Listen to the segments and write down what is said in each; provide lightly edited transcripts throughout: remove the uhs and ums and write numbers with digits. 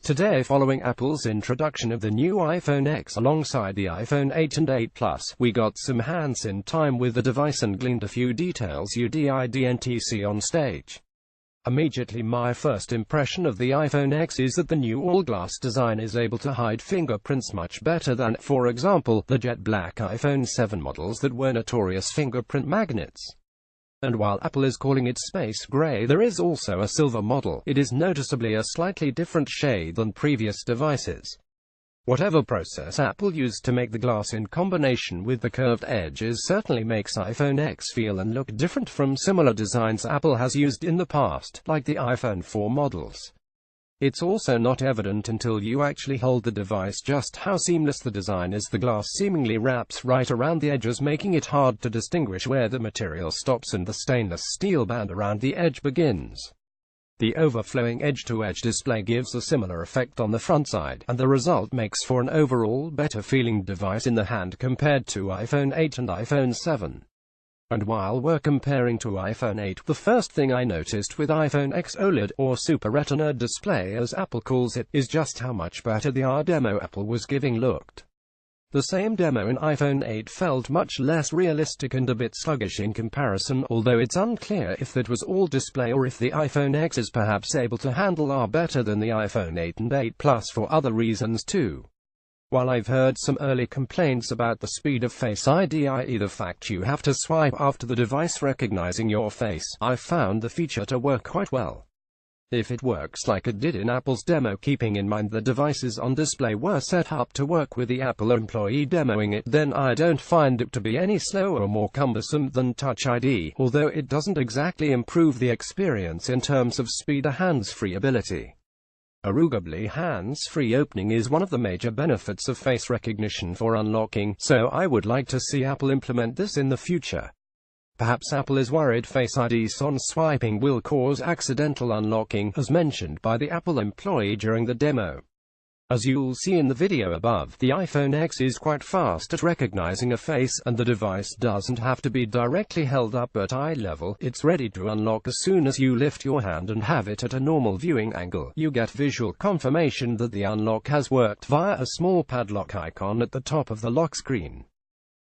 Today, following Apple's introduction of the new iPhone X alongside the iPhone 8 and 8 Plus, we got some hands-in time with the device and gleaned a few details you didn't see on stage. Immediately, my first impression of the iPhone X is that the new all-glass design is able to hide fingerprints much better than, for example, the jet black iPhone 7 models that were notorious fingerprint magnets. And while Apple is calling it space gray, there is also a silver model. It is noticeably a slightly different shade than previous devices. Whatever process Apple used to make the glass in combination with the curved edges certainly makes iPhone X feel and look different from similar designs Apple has used in the past, like the iPhone 4 models. It's also not evident until you actually hold the device just how seamless the design is. The glass seemingly wraps right around the edges, making it hard to distinguish where the material stops and the stainless steel band around the edge begins. The overflowing edge-to-edge display gives a similar effect on the front side, and the result makes for an overall better-feeling device in the hand compared to iPhone 8 and iPhone 7. And while we're comparing to iPhone 8, the first thing I noticed with iPhone X OLED, or Super Retina display as Apple calls it, is just how much better the demo Apple was giving looked. The same demo in iPhone 8 felt much less realistic and a bit sluggish in comparison, although it's unclear if that was all display or if the iPhone X is perhaps able to handle better than the iPhone 8 and 8 Plus for other reasons too. While I've heard some early complaints about the speed of Face ID, i.e. the fact you have to swipe after the device recognizing your face, I've found the feature to work quite well. If it works like it did in Apple's demo, keeping in mind the devices on display were set up to work with the Apple employee demoing it, then I don't find it to be any slower or more cumbersome than Touch ID, although it doesn't exactly improve the experience in terms of speed or hands-free ability. Arguably, hands-free opening is one of the major benefits of face recognition for unlocking, so I would like to see Apple implement this in the future. Perhaps Apple is worried Face ID on swiping will cause accidental unlocking, as mentioned by the Apple employee during the demo. As you'll see in the video above, the iPhone X is quite fast at recognizing a face, and the device doesn't have to be directly held up at eye level. It's ready to unlock as soon as you lift your hand and have it at a normal viewing angle. You get visual confirmation that the unlock has worked via a small padlock icon at the top of the lock screen.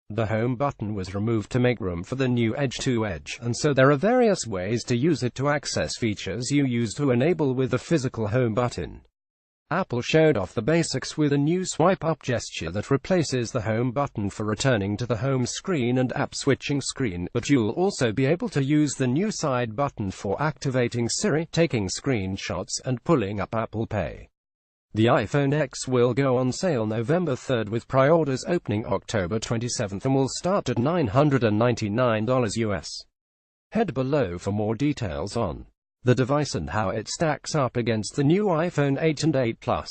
The home button was removed to make room for the new edge-to-edge, and so there are various ways to use it to access features you used to enable with the physical home button. Apple showed off the basics with a new swipe-up gesture that replaces the home button for returning to the home screen and app switching screen, but you'll also be able to use the new side button for activating Siri, taking screenshots, and pulling up Apple Pay. The iPhone X will go on sale November 3rd with pre-orders opening October 27th and will start at $999 US. Head below for more details on the device and how it stacks up against the new iPhone 8 and 8 Plus.